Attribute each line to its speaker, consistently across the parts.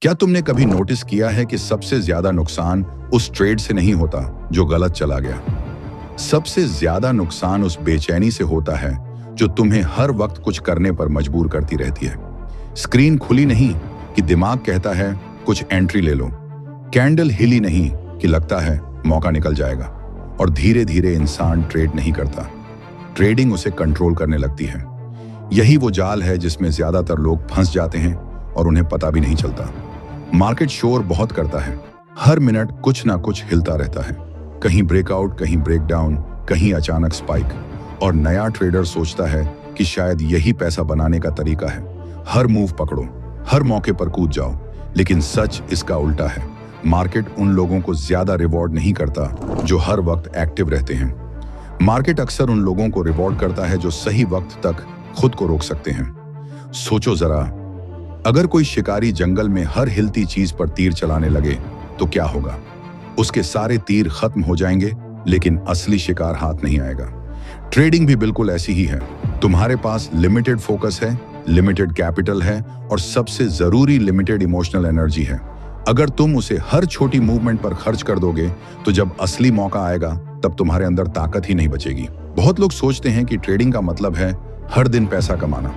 Speaker 1: क्या तुमने कभी नोटिस किया है कि सबसे ज्यादा नुकसान उस ट्रेड से नहीं होता जो गलत चला गया। सबसे ज्यादा नुकसान उस बेचैनी से होता है जो तुम्हें हर वक्त कुछ करने पर मजबूर करती रहती है। स्क्रीन खुली नहीं कि दिमाग कहता है कुछ एंट्री ले लो, कैंडल हिली नहीं कि लगता है मौका निकल जाएगा, और धीरे धीरे इंसान ट्रेड नहीं करता, ट्रेडिंग उसे कंट्रोल करने लगती है। यही वो जाल है जिसमें ज्यादातर लोग फंस जाते हैं और उन्हें पता भी नहीं चलता। मार्केट शोर बहुत करता है, हर मिनट कुछ ना कुछ हिलता रहता है, कहीं ब्रेकआउट, कहीं ब्रेकडाउन, कहीं अचानक स्पाइक, और नया ट्रेडर सोचता है कि शायद यही पैसा बनाने का तरीका है। हर मूव पकड़ो, हर मौके पर कूद जाओ, लेकिन सच इसका उल्टा है। मार्केट उन लोगों को ज्यादा रिवॉर्ड नहीं करता जो हर वक्त एक्टिव रहते हैं। मार्केट अक्सर उन लोगों को रिवॉर्ड करता है जो सही वक्त तक खुद को रोक सकते हैं। सोचो जरा, अगर कोई शिकारी जंगल में हर हिलती चीज पर तीर चलाने लगे तो क्या होगा? उसके सारे तीर खत्म हो जाएंगे, लेकिन असली शिकार हाथ नहीं आएगा। ट्रेडिंग भी बिल्कुल ऐसी ही है। तुम्हारे पास लिमिटेड फोकस है, लिमिटेड कैपिटल है, और सबसे जरूरी लिमिटेड इमोशनल एनर्जी है। अगर तुम उसे हर छोटी मूवमेंट पर खर्च कर दोगे तो जब असली मौका आएगा तब तुम्हारे अंदर ताकत ही नहीं बचेगी। बहुत लोग सोचते हैं कि ट्रेडिंग का मतलब है हर दिन पैसा कमाना।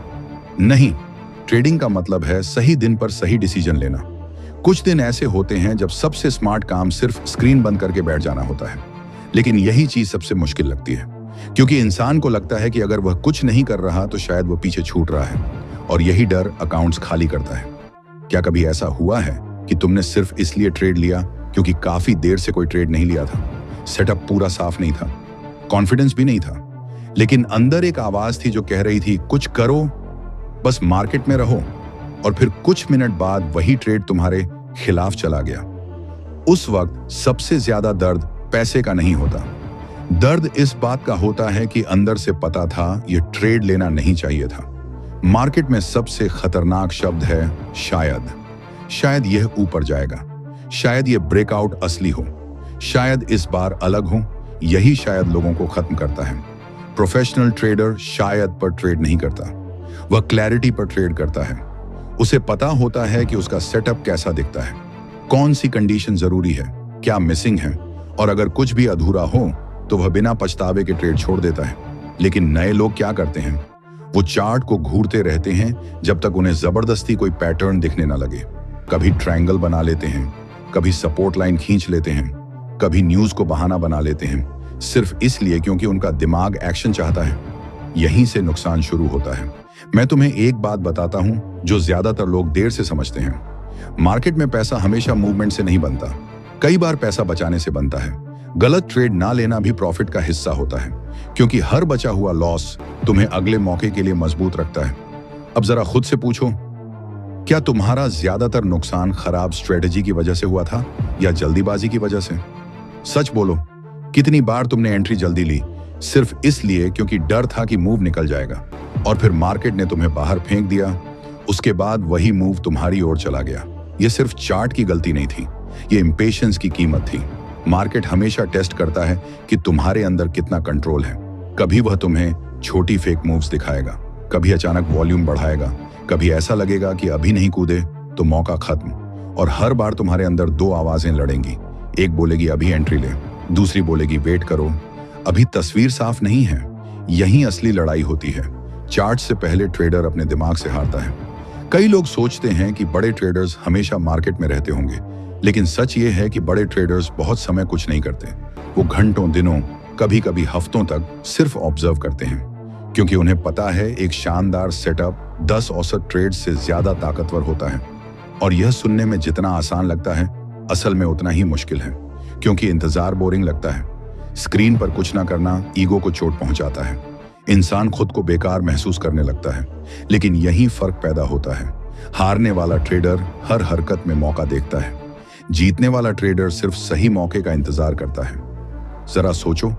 Speaker 1: नहीं, ट्रेडिंग का मतलब है सही दिन पर सही डिसीजन लेना। कुछ दिन ऐसे होते हैं जब सबसे स्मार्ट काम सिर्फ स्क्रीन बंद करके बैठ जाना होता है, लेकिन यही चीज सबसे मुश्किल लगती है, क्योंकि इंसान को लगता है कि अगर वह कुछ नहीं कर रहा तो शायद वह पीछे छूट रहा है, और यही डर अकाउंट्स खाली करता है। क्या कभी ऐसा हुआ है कि तुमने सिर्फ इसलिए ट्रेड लिया क्योंकि काफी देर से कोई ट्रेड नहीं लिया था? सेटअप पूरा साफ नहीं था, कॉन्फिडेंस भी नहीं था, लेकिन अंदर एक आवाज थी जो कह रही थी कुछ करो, बस मार्केट में रहो, और फिर कुछ मिनट बाद वही ट्रेड तुम्हारे खिलाफ चला गया। उस वक्त सबसे ज्यादा दर्द पैसे का नहीं होता, दर्द इस बात का होता है कि अंदर से पता था यह ट्रेड लेना नहीं चाहिए था। मार्केट में सबसे खतरनाक शब्द है शायद। शायद यह ऊपर जाएगा, शायद यह ब्रेकआउट असली हो, शायद इस बार अलग हो। यही शायद लोगों को खत्म करता है। प्रोफेशनल ट्रेडर शायद पर ट्रेड नहीं करता, वह क्लैरिटी पर ट्रेड करता है। उसे पता होता है कि उसका सेटअप कैसा दिखता है, कौन सी कंडीशन जरूरी है, क्या मिसिंग है, और अगर कुछ भी अधूरा हो तो वह बिना पछतावे के ट्रेड छोड़ देता है। लेकिन नए लोग क्या करते हैं? वो चार्ट को घूरते रहते हैं जब तक उन्हें जबरदस्ती कोई पैटर्न दिखने ना लगे। कभी ट्रायंगल बना लेते हैं, कभी सपोर्ट लाइन खींच लेते हैं, कभी न्यूज को बहाना बना लेते हैं, सिर्फ इसलिए क्योंकि उनका दिमाग एक्शन चाहता है। यहीं से नुकसान शुरू होता है। मैं तुम्हें एक बात बताता हूं जो ज्यादातर लोग देर से समझते हैं। मार्केट में पैसा हमेशा मूवमेंट से नहीं बनता, कई बार पैसा बचाने से बनता है। गलत ट्रेड ना लेना भी प्रॉफिट का हिस्सा होता है, क्योंकि हर बचा हुआ लॉस तुम्हें अगले मौके के लिए मजबूत रखता है। अब जरा खुद से पूछो, क्या तुम्हारा ज्यादातर नुकसान खराब स्ट्रेटेजी की वजह से हुआ था या जल्दीबाजी की वजह से? सच बोलो, कितनी बार तुमने एंट्री जल्दी ली सिर्फ इसलिए क्योंकि डर था कि मूव निकल जाएगा, और फिर मार्केट ने तुम्हें बाहर फेंक दिया। उसके बाद वही मूव तुम्हारी ओर चला गया। यह सिर्फ चार्ट की गलती नहीं थी, ये इंपेशेंस की कीमत थी। मार्केट हमेशा टेस्ट करता है कि तुम्हारे अंदर कितना कंट्रोल है। कभी वह तुम्हें छोटी फेक मूव्स दिखाएगा, कभी अचानक वॉल्यूम बढ़ाएगा, कभी ऐसा लगेगा कि अभी नहीं कूदे तो मौका खत्म। और हर बार तुम्हारे अंदर दो आवाजें लड़ेंगी, एक बोलेगी अभी एंट्री ले, दूसरी बोलेगी वेट करो, अभी तस्वीर साफ नहीं है। यही असली लड़ाई होती है। चार्ट से पहले ट्रेडर अपने दिमाग से हारता है। कई लोग सोचते हैं कि बड़े ट्रेडर्स हमेशा मार्केट में रहते होंगे, लेकिन सच ये है कि बड़े ट्रेडर्स बहुत समय कुछ नहीं करते। वो घंटों, दिनों, कभी कभी हफ्तों तक सिर्फ ऑब्जर्व करते हैं, क्योंकि उन्हें पता है एक शानदार सेटअप 10 औसत ट्रेड से ज्यादा ताकतवर होता है। और यह सुनने में जितना आसान लगता है, असल में उतना ही मुश्किल है, क्योंकि इंतजार बोरिंग लगता है। स्क्रीन पर कुछ ना करना ईगो को चोट पहुंचाता है, इंसान खुद को बेकार महसूस करने लगता है। लेकिन यही फर्क पैदा होता है। हारने वाला ट्रेडर हर हरकत में मौका देखता है, जीतने वाला ट्रेडर सिर्फ सही मौके का इंतजार करता है। जरा सोचो,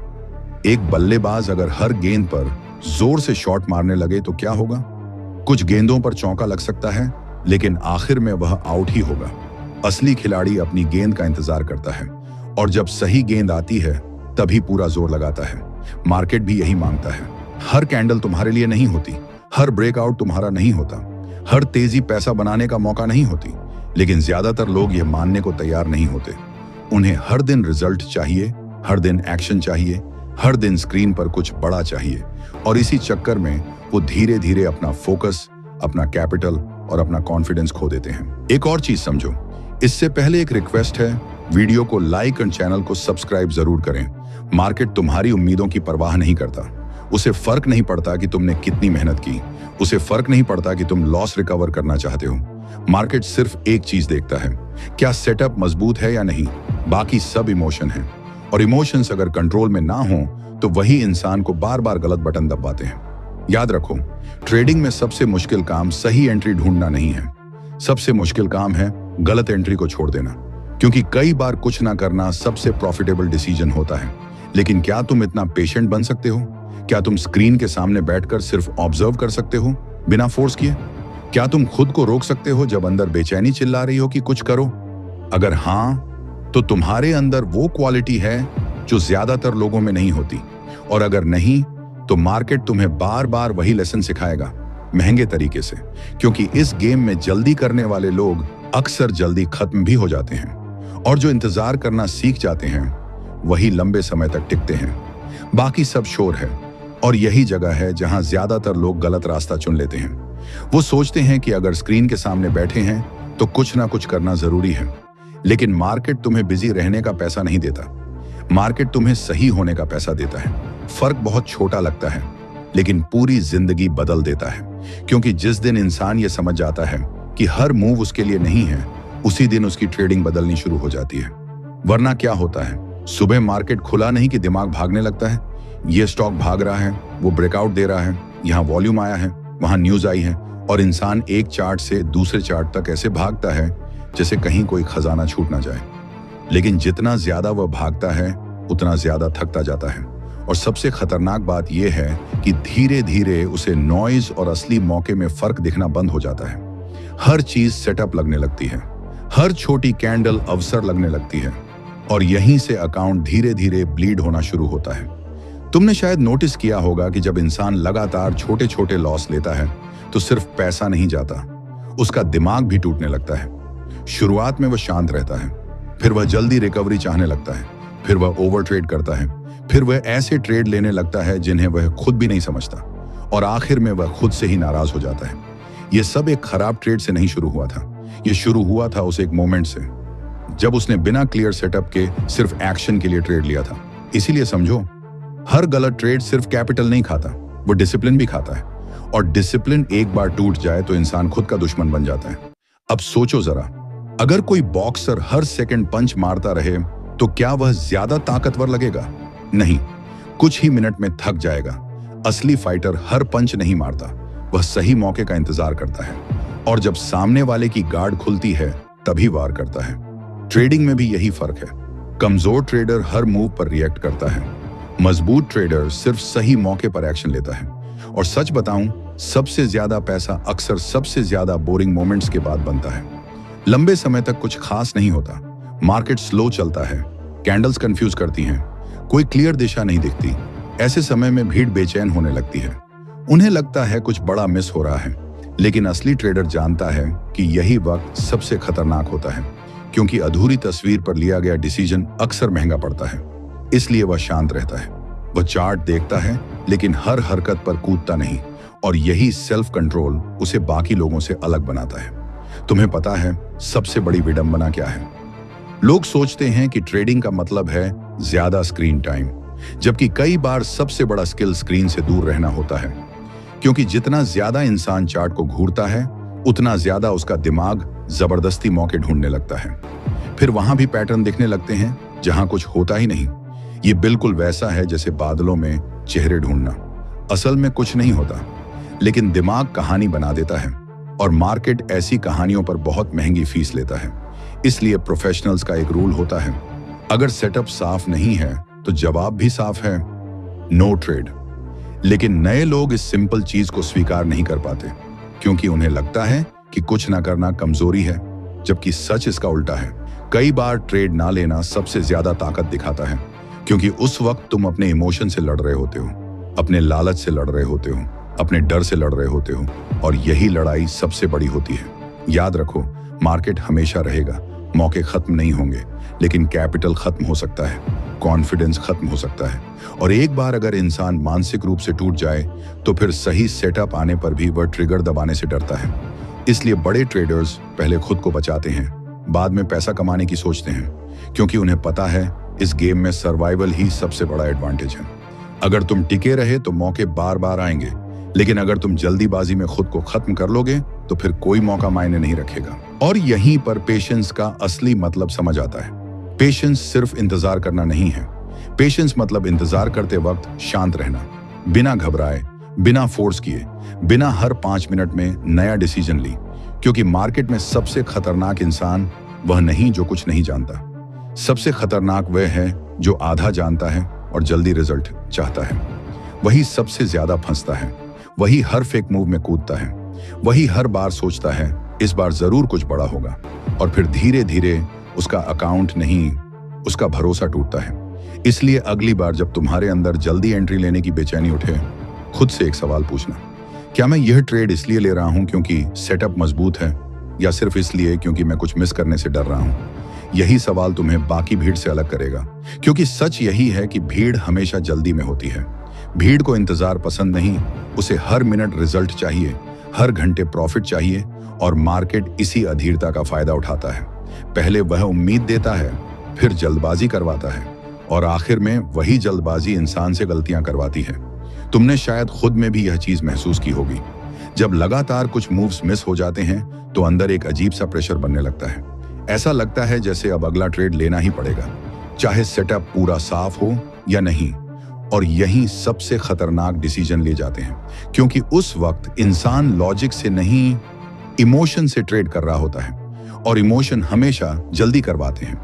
Speaker 1: एक बल्लेबाज अगर हर गेंद पर जोर से शॉट मारने लगे तो क्या होगा? कुछ गेंदों पर चौका लग सकता है, लेकिन आखिर में वह आउट ही होगा। असली खिलाड़ी अपनी गेंद का इंतजार करता है, और जब सही गेंद आती है तभी पूरा जोर लगाता है। मार्केट भी यही मांगता है। हर कैंडल तुम्हारे लिए नहीं होती, हर ब्रेकआउट तुम्हारा नहीं होता, हर तेजी पैसा बनाने का मौका नहीं होती। लेकिन ज्यादातर लोग ये मानने को तैयार नहीं होते। उन्हें हर दिन रिजल्ट चाहिए, हर दिन एक्शन चाहिए, हर दिन स्क्रीन पर कुछ बड़ा चाहिए, और इसी चक्कर में वो धीरे धीरे अपना फोकस, अपना कैपिटल और अपना कॉन्फिडेंस खो देते हैं। एक और चीज समझो, इससे पहले एक रिक्वेस्ट है, वीडियो को लाइक और चैनल को सब्सक्राइब जरूर करें। मार्केट तुम्हारी उम्मीदों की परवाह नहीं करता। उसे फर्क नहीं पड़ता कि तुमने कितनी मेहनत की, उसे फर्क नहीं पड़ता कि तुम लॉस रिकवर करना चाहते हो। मार्केट सिर्फ एक चीज देखता है, क्या सेटअप मजबूत है या नहीं। बाकी सब इमोशन है, और इमोशंस अगर कंट्रोल में ना हो तो वही इंसान को बार बार गलत बटन दबाते हैं। याद रखो, ट्रेडिंग में सबसे मुश्किल काम सही एंट्री ढूंढना नहीं है, सबसे मुश्किल काम है गलत एंट्री को छोड़ देना। क्योंकि कई बार कुछ ना करना सबसे प्रॉफिटेबल डिसीजन होता है। लेकिन क्या तुम इतना पेशेंट बन सकते हो? क्या तुम स्क्रीन के सामने बैठकर सिर्फ ऑब्जर्व कर सकते हो बिना फोर्स किए? क्या तुम खुद को रोक सकते हो जब अंदर बेचैनी चिल्ला रही हो कि कुछ करो? अगर हाँ, तो तुम्हारे अंदर वो क्वालिटी है जो ज्यादातर लोगों में नहीं होती, और अगर नहीं तो मार्केट तुम्हें बार बार वही लेसन सिखाएगा, महंगे तरीके से। क्योंकि इस गेम में जल्दी करने वाले लोग अक्सर जल्दी खत्म भी हो जाते हैं, और जो इंतजार करना सीख जाते हैं वही लंबे समय तक टिकते हैं। बाकी सब शोर है, और यही जगह है जहां ज्यादातर लोग गलत रास्ता चुन लेते हैं। वो सोचते हैं कि अगर स्क्रीन के सामने बैठे हैं तो कुछ ना कुछ करना जरूरी है। लेकिन मार्केट तुम्हें बिजी रहने का पैसा नहीं देता, मार्केट तुम्हें सही होने का पैसा देता है। फर्क बहुत छोटा लगता है, लेकिन पूरी जिंदगी बदल देता है। क्योंकि जिस दिन इंसान ये समझ जाता है कि हर मूव उसके लिए नहीं है, उसी दिन उसकी ट्रेडिंग बदलनी शुरू हो जाती है। वरना क्या होता है, सुबह मार्केट खुला नहीं कि दिमाग भागने लगता है, ये स्टॉक भाग रहा है, वो ब्रेकआउट दे रहा है, यहाँ वॉल्यूम आया है, वहां न्यूज आई है, और इंसान एक चार्ट से दूसरे चार्ट तक ऐसे भागता है जैसे कहीं कोई खजाना छूट ना जाए। लेकिन जितना ज्यादा वह भागता है उतना ज्यादा थकता जाता है। और सबसे खतरनाक बात यह है कि धीरे धीरे उसे नॉइज और असली मौके में फर्क दिखना बंद हो जाता है। हर चीज सेटअप लगने लगती है, हर छोटी कैंडल अवसर लगने लगती है, और यहीं से अकाउंट धीरे धीरे ब्लीड होना शुरू होता है। तुमने शायद नोटिस किया होगा कि जब इंसान लगातार छोटे छोटे लॉस लेता है तो सिर्फ पैसा नहीं जाता, उसका दिमाग भी टूटने लगता है। शुरुआत में वह शांत रहता है, फिर वह जल्दी रिकवरी चाहने लगता है, फिर वह ओवर ट्रेड करता है, फिर वह ऐसे ट्रेड लेने लगता है जिन्हें वह खुद भी नहीं समझता, और आखिर में वह खुद से ही नाराज हो जाता है। यह सब एक खराब ट्रेड से नहीं शुरू हुआ था, यह शुरू हुआ था उस एक मोमेंट से जब उसने बिना क्लियर सेटअप के सिर्फ एक्शन के लिए ट्रेड लिया था। इसीलिए समझो, हर गलत ट्रेड सिर्फ कैपिटल नहीं खाता, वो डिसिप्लिन भी खाता है, और डिसिप्लिन एक बार टूट जाए तो इंसान खुद का दुश्मन बन जाता है। अब सोचो जरा, अगर कोई बॉक्सर हर सेकंड पंच मारता रहे तो क्या वह ज्यादा ताकतवर लगेगा? नहीं, कुछ ही मिनट में थक जाएगा। असली फाइटर हर पंच नहीं मारता, वह सही मौके का इंतजार करता है, और जब सामने वाले की गार्ड खुलती है तभी वार करता है। ट्रेडिंग में भी यही फर्क है। कमजोर ट्रेडर हर मूव पर रिएक्ट करता है, मजबूत ट्रेडर सिर्फ सही मौके पर एक्शन लेता है। और सच बताऊं, सबसे ज्यादा पैसा अक्सर सबसे ज्यादा बोरिंग मोमेंट्स के बाद बनता है। लंबे समय तक कुछ खास नहीं होता, मार्केट स्लो चलता है, कैंडल्स कंफ्यूज करती हैं, कोई क्लियर दिशा नहीं दिखती। ऐसे समय में भीड़ बेचैन होने लगती है, उन्हें लगता है कुछ बड़ा मिस हो रहा है। लेकिन असली ट्रेडर जानता है कि यही वक्त सबसे खतरनाक होता है, क्योंकि अधूरी तस्वीर पर लिया गया डिसीजन अक्सर महंगा पड़ता है। इसलिए वह शांत रहता है, वह चार्ट देखता है, लेकिन हर हरकत पर कूदता नहीं, और यही सेल्फ कंट्रोल उसे बाकी लोगों से अलग बनाता है। तुम्हें पता है सबसे बड़ी विडंबना क्या है? लोग सोचते हैं कि ट्रेडिंग का मतलब है ज्यादा स्क्रीन टाइम, जबकि कई बार सबसे बड़ा स्किल स्क्रीन से दूर रहना होता है। क्योंकि जितना ज्यादा इंसान चार्ट को घूरता है, उतना ज्यादा उसका दिमाग जबरदस्ती मौके ढूंढने लगता है। फिर वहां भी पैटर्न दिखने लगते हैं जहां कुछ होता ही नहीं। ये बिल्कुल वैसा है जैसे बादलों में चेहरे ढूंढना। असल में कुछ नहीं होता, लेकिन दिमाग कहानी बना देता है, और मार्केट ऐसी कहानियों पर बहुत महंगी फीस लेता है। इसलिए प्रोफेशनल्स का एक रूल होता है, अगर सेटअप साफ नहीं है तो जवाब भी साफ है, नो ट्रेड। लेकिन नए लोग इस सिंपल चीज को स्वीकार नहीं कर पाते, क्योंकि उन्हें लगता है कि कुछ ना करना कमजोरी है, जबकि सच इसका उल्टा है। कई बार ट्रेड ना लेना सबसे ज्यादा ताकत दिखाता है, क्योंकि उस वक्त तुम अपने इमोशन से लड़ रहे होते हो, अपने लालच से लड़ रहे होते हो, अपने डर से लड़ रहे होते हो, और यही लड़ाई सबसे बड़ी होती है। याद रखो, मार्केट हमेशा रहेगा, मौके खत्म नहीं होंगे, लेकिन कैपिटल खत्म हो सकता है, कॉन्फिडेंस खत्म हो सकता है। और एक बार अगर इंसान मानसिक रूप से टूट जाए तो फिर सही सेटअप आने पर भी वह ट्रिगर दबाने से डरता है। इसलिए बड़े ट्रेडर्स पहले खुद को बचाते हैं, बाद में पैसा कमाने की सोचते हैं, क्योंकि उन्हें पता है इस गेम में सर्वाइवल ही सबसे बड़ा एडवांटेज है। अगर तुम टिके रहे तो मौके बार बार आएंगे, लेकिन अगर तुम जल्दीबाजी में खुद को खत्म कर लोगे तो फिर कोई मौका मायने नहीं रखेगा। और यहीं पर पेशेंस का असली मतलब समझ आता है। पेशेंस सिर्फ इंतजार करना नहीं है। पेशेंस मतलब इंतजार करते वक्त शांत रहना, बिना घबराए, बिना फोर्स किए, बिना हर 5 मिनट में नया डिसीजन ली। क्योंकि मार्केट में सबसे खतरनाक इंसान वह नहीं जो कुछ नहीं जानता। सबसे खतरनाक वह है जो आधा जानता है और जल्दी रिजल्ट चाहता है। वही सबसे ज्यादा फंसता है, वही हर फेक मूव में कूदता है, वही हर बार सोचता है इस बार जरूर कुछ बड़ा होगा, और फिर धीरे धीरे उसका अकाउंट नहीं, उसका भरोसा टूटता है। इसलिए अगली बार जब तुम्हारे अंदर जल्दी एंट्री लेने की बेचैनी उठे, खुद से एक सवाल पूछना, क्या मैं यह ट्रेड इसलिए ले रहा हूं क्योंकि सेटअप मजबूत है, या सिर्फ इसलिए क्योंकि मैं कुछ मिस करने से डर रहा हूं? यही सवाल तुम्हें बाकी भीड़ से अलग करेगा, क्योंकि सच यही है कि भीड़ हमेशा जल्दी में होती है। भीड़ को इंतजार पसंद नहीं, उसे हर मिनट रिजल्ट चाहिए, हर घंटे प्रॉफिट चाहिए, और मार्केट इसी अधीरता का फायदा उठाता है। पहले वह उम्मीद देता है, फिर जल्दबाजी करवाता है, और आखिर में वही जल्दबाजी इंसान से गलतियां करवाती है। तुमने शायद खुद में भी यह चीज महसूस की होगी। जब लगातार कुछ मूव्स मिस हो जाते हैं तो अंदर एक अजीब सा प्रेशर बनने लगता है। ऐसा लगता है जैसे अब अगला ट्रेड लेना ही पड़ेगा, चाहे सेटअप पूरा साफ हो या नहीं। और यही सबसे खतरनाक डिसीजन ले जाते हैं, क्योंकि उस वक्त इंसान लॉजिक से नहीं, इमोशन से ट्रेड कर रहा होता है, और इमोशन हमेशा जल्दी करवाते हैं।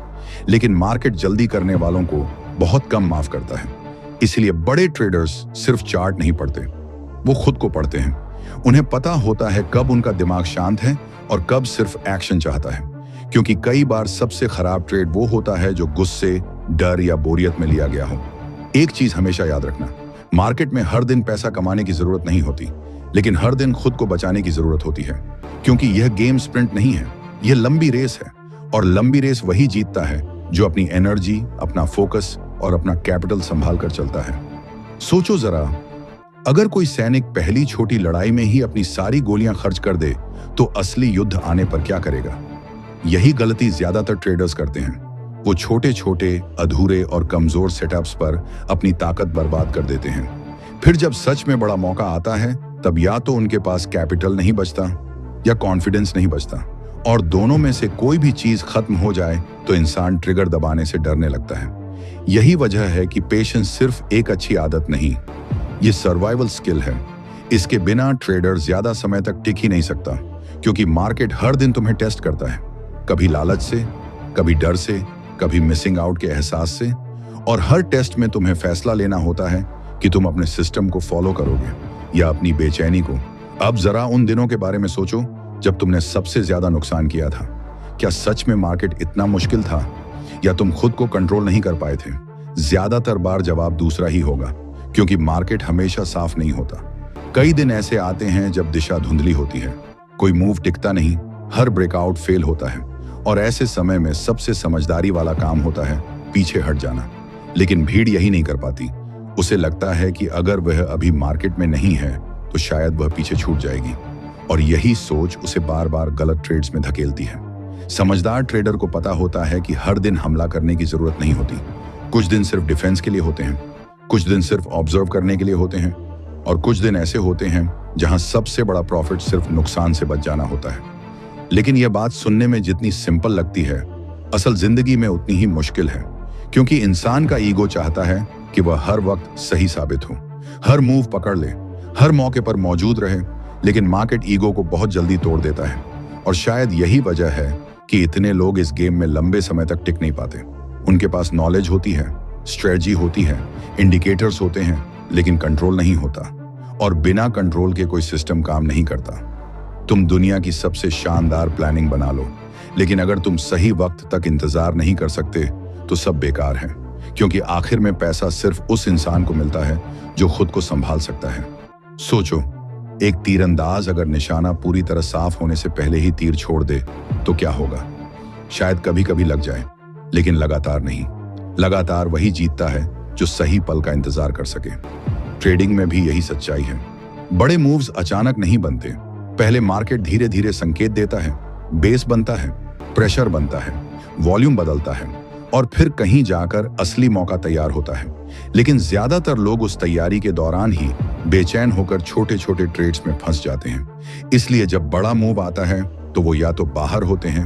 Speaker 1: लेकिन मार्केट जल्दी करने वालों को बहुत कम माफ करता है। इसलिए बड़े ट्रेडर्स सिर्फ चार्ट नहीं पढ़ते, वो खुद को पढ़ते हैं। उन्हें पता होता है कब उनका दिमाग शांत है और कब सिर्फ एक्शन चाहता है। क्योंकि कई बार सबसे खराब ट्रेड वो होता है जो गुस्से, डर या बोरियत में लिया गया हो। एक चीज हमेशा याद रखना, मार्केट में हर दिन पैसा कमाने की जरूरत नहीं होती, लेकिन हर दिन खुद को बचाने की जरूरत होती है। क्योंकि यह गेम स्प्रिंट नहीं है, यह लंबी रेस है, और लंबी रेस वही जीतता है जो अपनी एनर्जी, अपना फोकस और अपना कैपिटल संभाल कर चलता है। सोचो जरा, अगर कोई सैनिक पहली छोटी लड़ाई में ही अपनी सारी गोलियां खर्च कर दे तो असली युद्ध आने पर क्या करेगा? यही गलती ज्यादातर ट्रेडर्स करते हैं। वो छोटे छोटे, अधूरे और कमजोर सेटअप्स पर अपनी ताकत बर्बाद कर देते हैं। फिर जब सच में बड़ा मौका आता है, तब या तो उनके पास कैपिटल नहीं बचता या कॉन्फिडेंस नहीं बचता, और दोनों में से कोई भी चीज खत्म हो जाए तो इंसान ट्रिगर दबाने से डरने लगता है। यही वजह है कि पेशेंस सिर्फ एक अच्छी आदत नहीं, ये सर्वाइवल स्किल है। इसके बिना ट्रेडर ज्यादा समय तक टिक ही नहीं सकता, क्योंकि मार्केट हर दिन तुम्हें टेस्ट करता है, कभी लालच से, कभी डर से, कभी मिसिंग आउट के एहसास से। और हर टेस्ट में तुम्हें फैसला लेना होता है कि तुम अपने सिस्टम को फॉलो करोगे या अपनी बेचैनी को। अब जरा उन दिनों के बारे में सोचो जब तुमने सबसे ज्यादा नुकसान किया था। क्या सच में मार्केट इतना मुश्किल था, या तुम खुद को कंट्रोल नहीं कर पाए थे? ज्यादातर बार जवाब दूसरा ही होगा, क्योंकि मार्केट हमेशा साफ नहीं होता। कई दिन ऐसे आते हैं जब दिशा धुंधली होती है, कोई मूव टिकता नहीं, हर ब्रेकआउट फेल होता है, और ऐसे समय में सबसे समझदारी वाला काम होता है पीछे हट जाना। लेकिन भीड़ यही नहीं कर पाती। उसे लगता है कि अगर वह अभी मार्केट में नहीं है तो शायद वह पीछे छूट जाएगी, और यही सोच उसे बार बार गलत ट्रेड्स में धकेलती है। समझदार ट्रेडर को पता होता है कि हर दिन हमला करने की जरूरत नहीं होती। कुछ दिन सिर्फ डिफेंस के लिए होते हैं, कुछ दिन सिर्फ ऑब्जर्व करने के लिए होते हैं, और कुछ दिन ऐसे होते हैं जहां सबसे बड़ा प्रॉफिट सिर्फ नुकसान से बच जाना होता है। लेकिन यह बात सुनने में जितनी सिंपल लगती है, असल जिंदगी में उतनी ही मुश्किल है। क्योंकि इंसान का ईगो चाहता है कि वह हर वक्त सही साबित हो, हर मूव पकड़ ले, हर मौके पर मौजूद रहे। लेकिन मार्केट ईगो को बहुत जल्दी तोड़ देता है, और शायद यही वजह है कि इतने लोग इस गेम में लंबे समय तक टिक नहीं पाते। उनके पास नॉलेज होती है, स्ट्रेटजी होती है, इंडिकेटर्स होते हैं, लेकिन कंट्रोल नहीं होता, और बिना कंट्रोल के कोई सिस्टम काम नहीं करता। तुम दुनिया की सबसे शानदार प्लानिंग बना लो, लेकिन अगर तुम सही वक्त तक इंतजार नहीं कर सकते तो सब बेकार है। क्योंकि आखिर में पैसा सिर्फ उस इंसान को मिलता है जो खुद को संभाल सकता है। सोचो, एक तीरंदाज अगर निशाना पूरी तरह साफ होने से पहले ही तीर छोड़ दे तो क्या होगा? शायद कभी कभी लग जाए, लेकिन लगातार नहीं। लगातार वही जीतता है जो सही पल का इंतजार कर सके। ट्रेडिंग में भी यही सच्चाई है। बड़े मूव्स अचानक नहीं बनते। पहले मार्केट धीरे धीरे संकेत देता है, बेस बनता है, प्रेशर बनता है, वॉल्यूम बदलता है और फिर कहीं जाकर असली मौका तैयार होता है। लेकिन ज्यादातर लोग उस तैयारी के दौरान ही बेचैन होकर छोटे छोटे ट्रेड्स में फंस जाते हैं। इसलिए जब बड़ा मूव आता है तो वो या तो बाहर होते हैं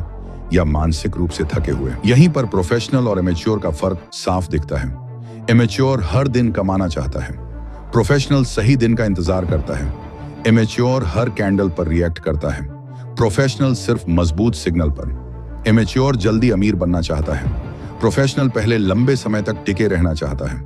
Speaker 1: या मानसिक रूप से थके हुए। यहीं पर प्रोफेशनल और एमेच्योर का फर्क साफ दिखता है। एमेच्योर हर दिन कमाना चाहता है, प्रोफेशनल सही दिन का इंतजार करता है। एमेच्योर हर कैंडल पर रिएक्ट करता है, प्रोफेशनल सिर्फ मजबूत सिग्नल पर। एमेच्योर जल्दी अमीर बनना चाहता है, प्रोफेशनल पहले लंबे समय तक टिके रहना चाहता है।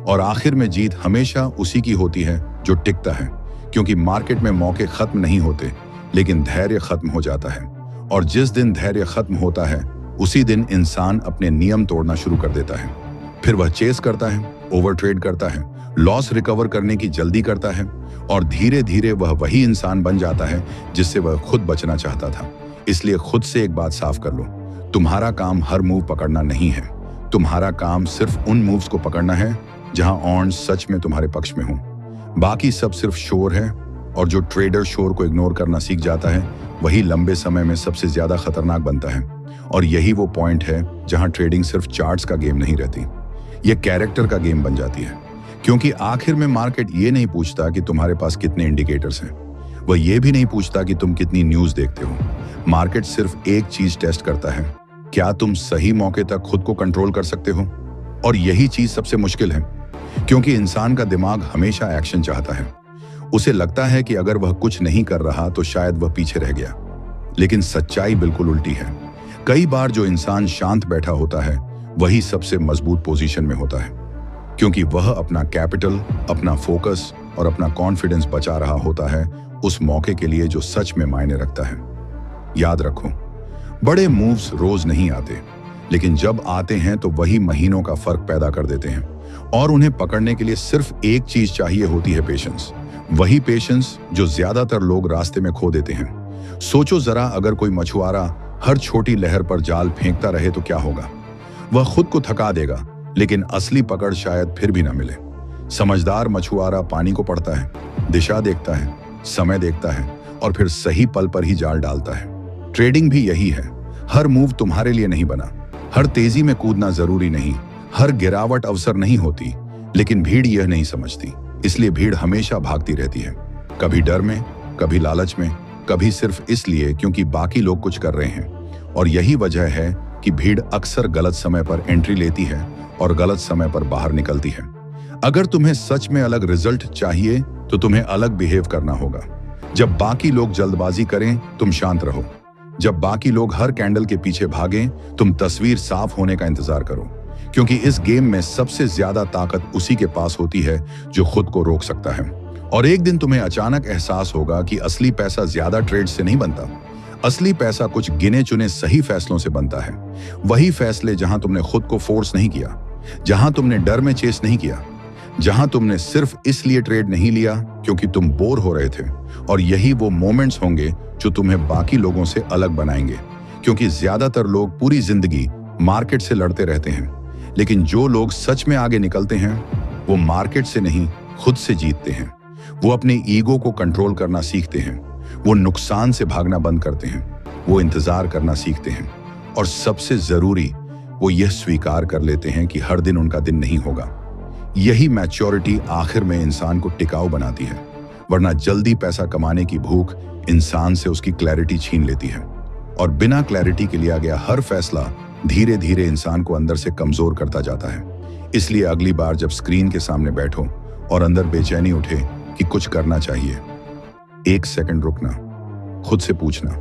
Speaker 1: और आखिर में जीत हमेशा उसी की होती है जो टिकता है, क्योंकि मार्केट में मौके खत्म नहीं होते, लेकिन धैर्य खत्म हो जाता है। और जिस दिन धैर्य खत्म होता है उसी दिन इंसान अपने नियम तोड़ना शुरू कर देता है। फिर वह चेस करता है, ओवर ट्रेड करता है, लॉस रिकवर करने की जल्दी करता है और धीरे धीरे वह वही इंसान बन जाता है जिससे वह खुद बचना चाहता था। इसलिए खुद से एक बात साफ कर लो, तुम्हारा काम हर मूव पकड़ना नहीं है। तुम्हारा काम सिर्फ उन मूव्स को पकड़ना है जहां ऑन सच में तुम्हारे पक्ष में हो। बाकी सब सिर्फ शोर है, और जो ट्रेडर शोर को इग्नोर करना सीख जाता है वही लंबे समय में सबसे ज्यादा खतरनाक बनता है। और यही वो पॉइंट है जहां ट्रेडिंग सिर्फ चार्ट्स का गेम नहीं रहती, ये कैरेक्टर का गेम बन जाती है। क्योंकि आखिर में मार्केट ये नहीं पूछता कि तुम्हारे पास कितने इंडिकेटर्स हैं, वह ये भी नहीं पूछता कि तुम कितनी न्यूज देखते हो। मार्केट सिर्फ एक चीज टेस्ट करता है, क्या तुम सही मौके तक खुद को कंट्रोल कर सकते हो। और यही चीज सबसे मुश्किल है, क्योंकि इंसान का दिमाग हमेशा एक्शन चाहता है। उसे लगता है कि अगर वह कुछ नहीं कर रहा तो शायद वह पीछे रह गया, लेकिन सच्चाई बिल्कुल उल्टी है। कई बार जो इंसान शांत बैठा होता है वही सबसे मजबूत पोजीशन में होता है, क्योंकि वह अपना कैपिटल, अपना फोकस और अपना कॉन्फिडेंस बचा रहा होता है उस मौके के लिए जो सच में मायने रखता है। याद रखो, बड़े मूव्स रोज नहीं आते, लेकिन जब आते हैं तो वही महीनों का फर्क पैदा कर देते हैं। और उन्हें पकड़ने के लिए सिर्फ एक चीज चाहिए होती है, पेशेंस। वही पेशेंस जो ज्यादातर लोग रास्ते में खो देते हैं। सोचो जरा, अगर कोई मछुआरा हर छोटी लहर पर जाल फेंकता रहे तो क्या होगा? वह खुद को थका देगा, लेकिन असली पकड़ शायद फिर भी ना मिले। समझदार मछुआरा पानी को पढ़ता है, दिशा देखता है, समय देखता है और फिर सही पल पर ही जाल डालता है। ट्रेडिंग भी यही है। हर मूव तुम्हारे लिए नहीं बना, हर तेजी में कूदना जरूरी नहीं, हर गिरावट अवसर नहीं होती। लेकिन भीड़ यह नहीं समझती, इसलिए भीड़ हमेशा भागती रहती है, कभी डर में, कभी लालच में, कभी सिर्फ इसलिए क्योंकि बाकी लोग कुछ कर रहे हैं। और यही वजह है कि भीड़ अक्सर गलत समय पर एंट्री लेती है और गलत समय पर बाहर निकलती है। अगर तुम्हें सच में अलग रिजल्ट चाहिए तो तुम्हें अलग बिहेव करना होगा। जब बाकी लोग जल्दबाजी करें, तुम शांत रहो। जब बाकी लोग हर कैंडल के पीछे भागें, तुम तस्वीर साफ होने का इंतजार करो। क्योंकि इस गेम में सबसे ज्यादा ताकत उसी के पास होती है जो खुद को रोक सकता है। और एक दिन तुम्हें अचानक एहसास होगा कि असली पैसा ज्यादा ट्रेड से नहीं बनता। असली पैसा कुछ गिने चुने सही फैसलों से बनता है। वही फैसले जहां तुमने खुद को फोर्स नहीं किया, जहां तुमने डर में चेस नहीं किया, जहां तुमने सिर्फ इसलिए ट्रेड नहीं लिया क्योंकि तुम बोर हो रहे थे। और यही वो मोमेंट्स होंगे जो तुम्हें बाकी लोगों से अलग बनाएंगे। क्योंकि ज्यादातर लोग पूरी जिंदगी मार्केट से लड़ते रहते हैं, लेकिन जो लोग सच में आगे निकलते हैं वो मार्केट से नहीं, खुद से जीतते हैं। वो अपने ईगो को कंट्रोल करना सीखते हैं, वो नुकसान से भागना बंद करते हैं, वो इंतजार करना सीखते हैं और सबसे जरूरी, वो यह स्वीकार कर लेते हैं कि हर दिन उनका दिन नहीं होगा। यही मैच्योरिटी आखिर में इंसान को टिकाऊ बनाती है, वरना जल्दी पैसा कमाने की भूख इंसान से उसकी क्लैरिटी छीन लेती है और बिना क्लैरिटी के लिया गया हर फैसला धीरे धीरे इंसान को अंदर से कमजोर करता जाता है। इसलिए अगली बार जब स्क्रीन के सामने बैठो और अंदर बेचैनी उठे कि कुछ करना चाहिए, एक सेकंड रुकना, खुद से पूछना,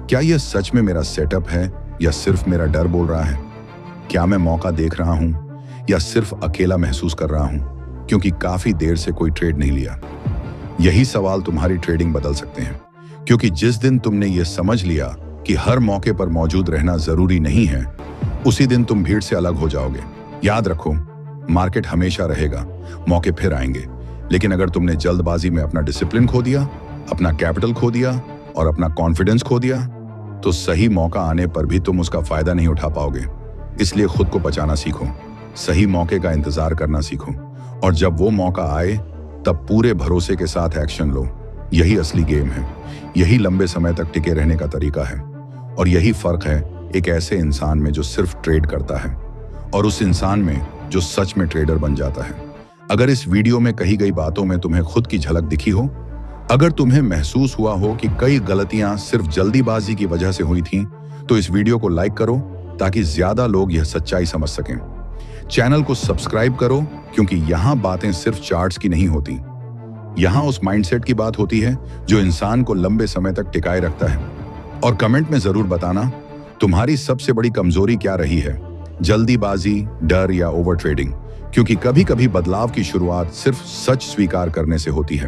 Speaker 1: क्या यह सच में मेरा सेटअप है या सिर्फ मेरा डर बोल रहा है? क्या मैं मौका देख रहा हूं या सिर्फ अकेला महसूस कर रहा हूं क्योंकि काफी देर से कोई ट्रेड नहीं लिया? यही सवाल तुम्हारी ट्रेडिंग बदल सकते हैं, क्योंकि जिस दिन तुमने यह समझ लिया कि हर मौके पर मौजूद रहना जरूरी नहीं है, उसी दिन तुम भीड़ से अलग हो जाओगे। याद रखो, मार्केट हमेशा रहेगा, मौके फिर आएंगे, लेकिन अगर तुमने जल्दबाजी में अपना डिसिप्लिन खो दिया अपना कैपिटल खो दिया और अपना कॉन्फिडेंस खो दिया, तो सही मौका आने पर भी तुम उसका फायदा नहीं उठा पाओगे। इसलिए खुद को बचाना सीखो, सही मौके का इंतजार करना सीखो, और जब वो मौका आए तब पूरे भरोसे के साथ एक्शन लो। यही असली गेम है, यही लंबे समय तक टिके रहने का तरीका है, और यही फर्क है एक ऐसे इंसान में जो सिर्फ ट्रेड करता है और उस इंसान में जो सच में ट्रेडर बन जाता है। अगर इस वीडियो में कही गई बातों में तुम्हें खुद की झलक दिखी हो, अगर तुम्हें महसूस हुआ हो कि कई गलतियां सिर्फ जल्दीबाजी की वजह से हुई थीं, तो इस वीडियो को लाइक करो ताकि ज्यादा लोग यह सच्चाई समझ सकें। चैनल को सब्सक्राइब करो, क्योंकि यहां बातें सिर्फ चार्ट्स की नहीं होती, यहां उस माइंडसेट की बात होती है जो इंसान को लंबे समय तक टिकाए रखता है। और कमेंट में जरूर बताना तुम्हारी सबसे बड़ी कमजोरी क्या रही है, जल्दीबाजी, डर या ओवर ट्रेडिंग, क्योंकि कभी कभी बदलाव की शुरुआत सिर्फ सच स्वीकार करने से होती है।